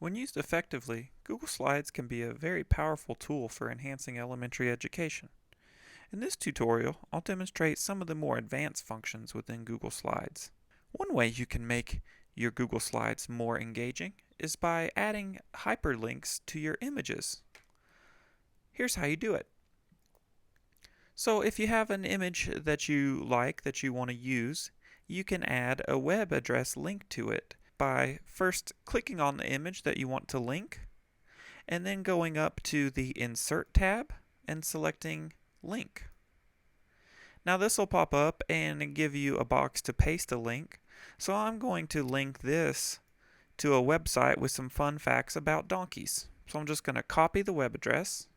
When used effectively, Google Slides can be a very powerful tool for enhancing elementary education. In this tutorial, I'll demonstrate some of the more advanced functions within Google Slides. One way you can make your Google Slides more engaging is by adding hyperlinks to your images. Here's how you do it. So if you have an image that you like, that you want to use, you can add a web address link to it by first clicking on the image that you want to link and then going up to the Insert tab and selecting Link. Now this will pop up and give you a box to paste a link. So I'm going to link this to a website with some fun facts about donkeys. So I'm just going to copy the web address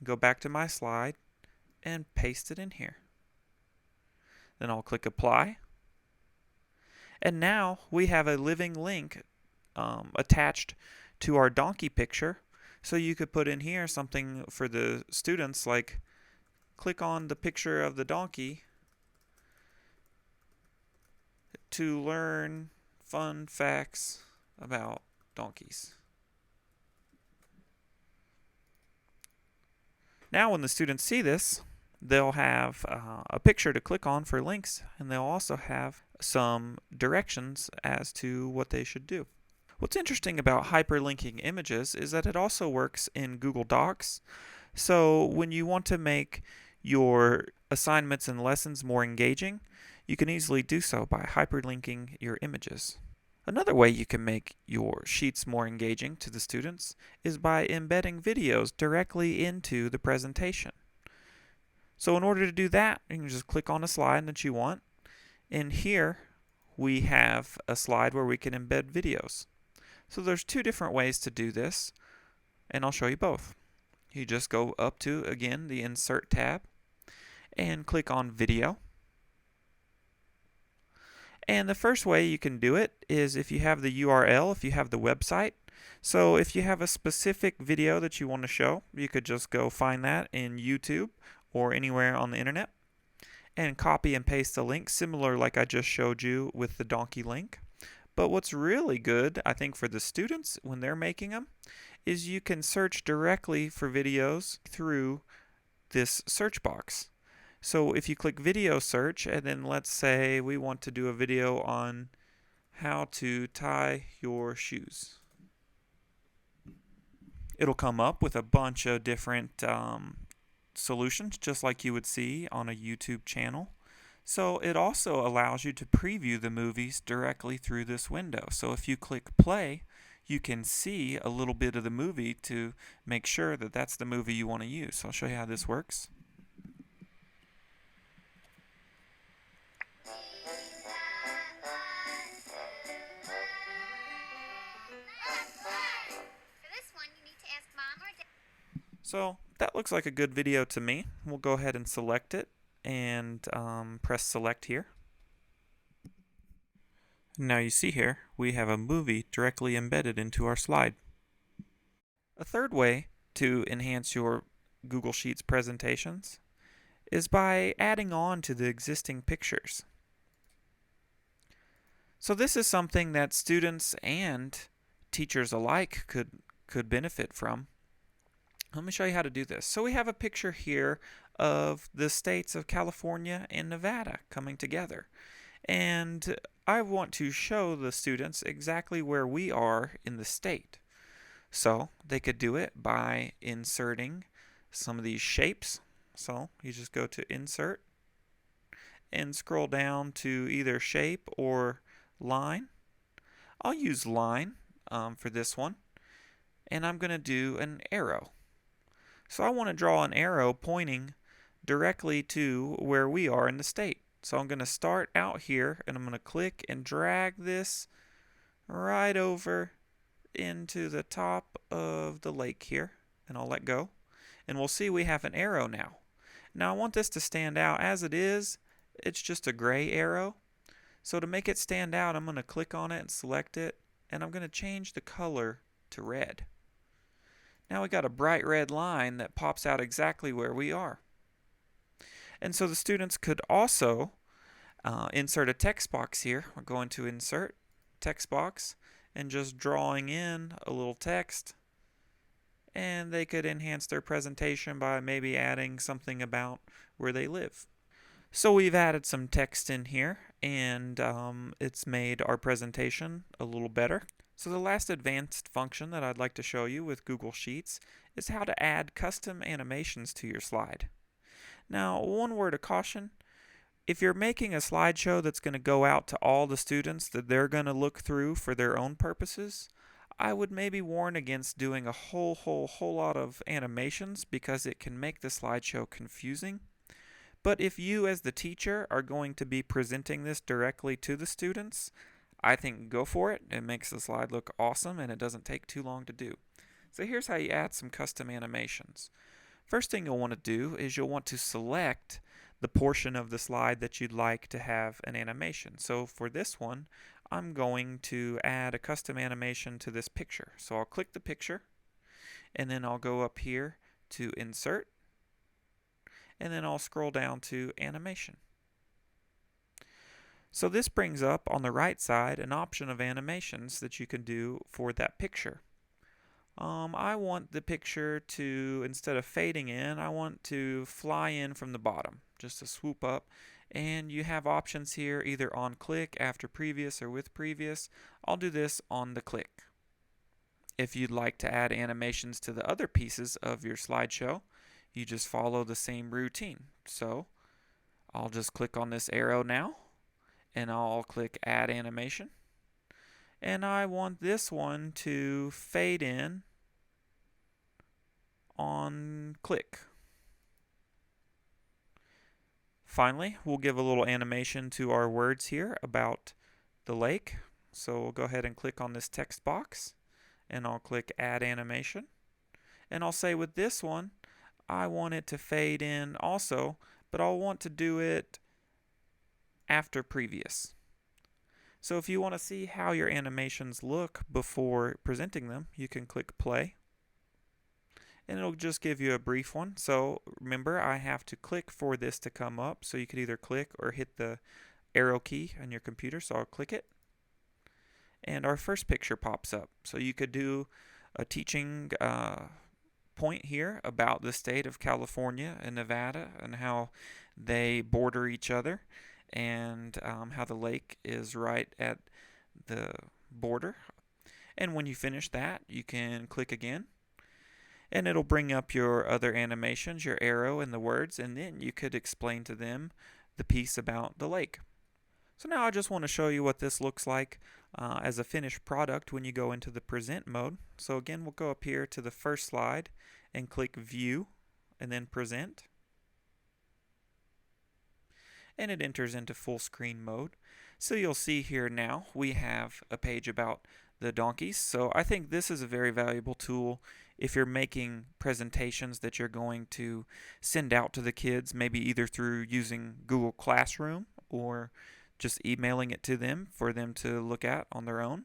and go back to my slide and paste it in here. Then I'll click Apply. And now we have a living link attached to our donkey picture. So you could put in here something for the students like click on the picture of the donkey to learn fun facts about donkeys. Now when the students see this, they'll have a picture to click on for links, and they'll also have some directions as to what they should do. What's interesting about hyperlinking images is that it also works in Google Docs. So when you want to make your assignments and lessons more engaging, you can easily do so by hyperlinking your images. Another way you can make your sheets more engaging to the students is by embedding videos directly into the presentation. So in order to do that, you can just click on a slide that you want. And here we have a slide where we can embed videos. So there's two different ways to do this, and I'll show you both. You just go up to, again, the Insert tab and click on Video. And the first way you can do it is if you have the URL, if you have the website. So if you have a specific video that you want to show, you could just go find that in YouTube or anywhere on the internet and copy and paste the link, similar like I just showed you with the donkey link. But what's really good, I think, for the students when they're making them is you can search directly for videos through this search box. So if you click video search, and then let's say we want to do a video on how to tie your shoes. It'll come up with a bunch of different solutions, just like you would see on a YouTube channel. So it also allows you to preview the movies directly through this window. So if you click play, you can see a little bit of the movie to make sure that that's the movie you want to use. So I'll show you how this works. So that looks like a good video to me. We'll go ahead and select it and press select here. Now you see here we have a movie directly embedded into our slide. A third way to enhance your Google Sheets presentations is by adding on to the existing pictures. So this is something that students and teachers alike could benefit from. Let me show you how to do this. So we have a picture here of the states of California and Nevada coming together. And I want to show the students exactly where we are in the state. So they could do it by inserting some of these shapes. So you just go to Insert and scroll down to either Shape or Line. I'll use Line for this one. And I'm going to do an arrow. So I want to draw an arrow pointing directly to where we are in the state. So I'm going to start out here and I'm going to click and drag this right over into the top of the lake here, and I'll let go. And we'll see we have an arrow now. Now I want this to stand out. As it is, it's just a gray arrow. So to make it stand out, I'm going to click on it and select it, and I'm going to change the color to red. Now we got a bright red line that pops out exactly where we are. And so the students could also insert a text box here. We're going to Insert, Text Box, and just drawing in a little text, and they could enhance their presentation by maybe adding something about where they live. So we've added some text in here, and it's made our presentation a little better. So the last advanced function that I'd like to show you with Google Sheets is how to add custom animations to your slide. Now, one word of caution: if you're making a slideshow that's going to go out to all the students that they're going to look through for their own purposes, I would maybe warn against doing a whole lot of animations, because it can make the slideshow confusing. But if you as the teacher are going to be presenting this directly to the students, I think go for it. It makes the slide look awesome, and it doesn't take too long to do. So here's how you add some custom animations. First thing you'll want to do is you'll want to select the portion of the slide that you'd like to have an animation. So for this one, I'm going to add a custom animation to this picture. So I'll click the picture, and then I'll go up here to Insert, and then I'll scroll down to Animation. So this brings up on the right side an option of animations that you can do for that picture. I want the picture to, instead of fading in, I want to fly in from the bottom, just to swoop up. And you have options here, either on click, after previous, or with previous. I'll do this on the click. If you'd like to add animations to the other pieces of your slideshow, you just follow the same routine. So I'll just click on this arrow now, and I'll click Add Animation. And I want this one to fade in on click. Finally, we'll give a little animation to our words here about the lake. So we'll go ahead and click on this text box, and I'll click Add Animation. And I'll say with this one, I want it to fade in also, but I'll want to do it after previous. So if you want to see how your animations look before presenting them, you can click play, and it'll just give you a brief one. So remember, I have to click for this to come up, so you could either click or hit the arrow key on your computer. So I'll click it, and our first picture pops up. So you could do a teaching point here about the state of California and Nevada and how they border each other, and how the lake is right at the border. And when you finish that, you can click again, and it'll bring up your other animations, your arrow and the words, and then you could explain to them the piece about the lake. So now I just want to show you what this looks like as a finished product when you go into the present mode. So again, we'll go up here to the first slide and click View, and then Present. And it enters into full screen mode. So you'll see here now we have a page about the donkeys. So I think this is a very valuable tool if you're making presentations that you're going to send out to the kids, maybe either through using Google Classroom or just emailing it to them for them to look at on their own.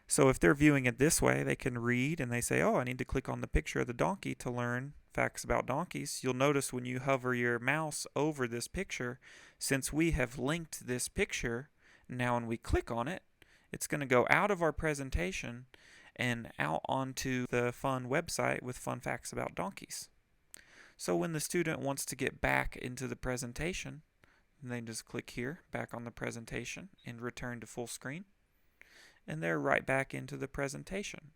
So if they're viewing it this way, they can read, and they say, oh, I need to click on the picture of the donkey to learn facts about donkeys. You'll notice when you hover your mouse over this picture, since we have linked this picture, now when we click on it, it's going to go out of our presentation and out onto the fun website with fun facts about donkeys. So when the student wants to get back into the presentation, they just click here, back on the presentation, and return to full screen. And they're right back into the presentation.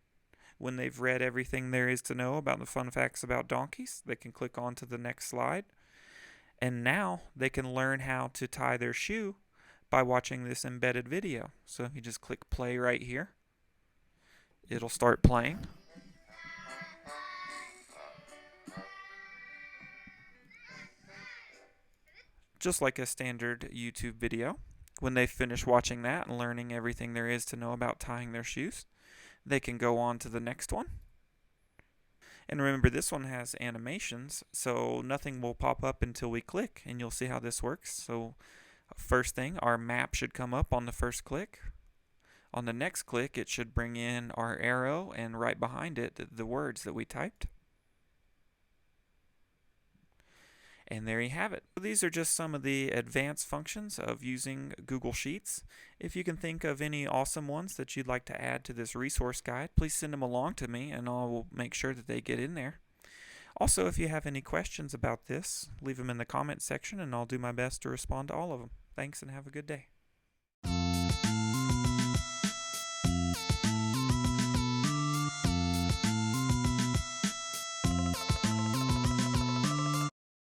When they've read everything there is to know about the fun facts about donkeys, they can click on to the next slide. And now they can learn how to tie their shoe by watching this embedded video. So if you just click play right here, it'll start playing. Just like a standard YouTube video. When they finish watching that and learning everything there is to know about tying their shoes, they can go on to the next one. And remember, this one has animations, so nothing will pop up until we click, and you'll see how this works. So first thing, our map should come up on the first click. On the next click, it should bring in our arrow, and right behind it, the words that we typed. And there you have it. These are just some of the advanced functions of using Google Sheets. If you can think of any awesome ones that you'd like to add to this resource guide, please send them along to me and I will make sure that they get in there. Also, if you have any questions about this, leave them in the comment section and I'll do my best to respond to all of them. Thanks and have a good day.